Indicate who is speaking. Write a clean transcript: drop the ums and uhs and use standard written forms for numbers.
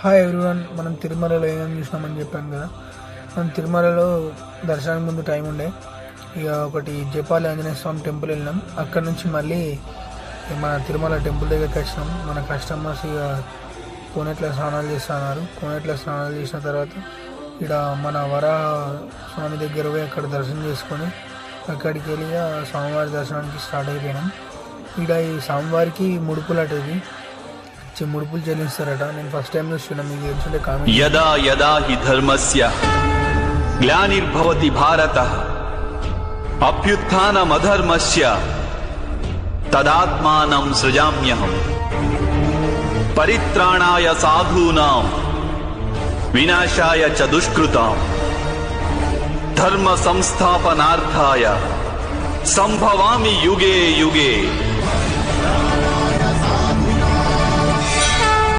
Speaker 1: Hi everyone. మనం తిరుమలలో ఏమేమి చూసినామని చెప్పాను కదా. మనం తిరుమలలో దర్శనానికి ముందు టైం ఉండే ఇక ఒకటి జపాలి ఆంజనేయ స్వామి టెంపుల్ వెళ్ళినాం. అక్కడ నుంచి మళ్ళీ మన తిరుమల టెంపుల్ దగ్గరికి వచ్చినాం. మన కస్టమర్స్ ఇక కోనేట్లో స్నానాలు చేస్తున్నారు. కోనేట్లో స్నానాలు చేసిన తర్వాత ఇక్కడ మన వరాహ స్వామి దగ్గర పోయి అక్కడ దర్శనం చేసుకొని అక్కడికి వెళ్ళి స్వామివారి దర్శనానికి స్టార్ట్ అయిపోయినాం. ఇక్కడ ఈ స్వామివారికి ముడుపులట, ఇది ముడుపులు చెల్లిస్తారట. నేను ఫస్ట్ టైం చూస్తున్నా, మీకు తెలుసుంటే కామెంట్.
Speaker 2: యదా యదా హి ధర్మస్య గ్లానిర్భవతి భారతః అభ్యుత్థానమధర్మస్య తదాత్మానం సృజామ్యహం పరిత్రాణాయ సాధూనాం వినాశాయ చ దుష్కృతాం ధర్మ సంస్థాపనార్థాయ సంభవామి యుగే యుగే.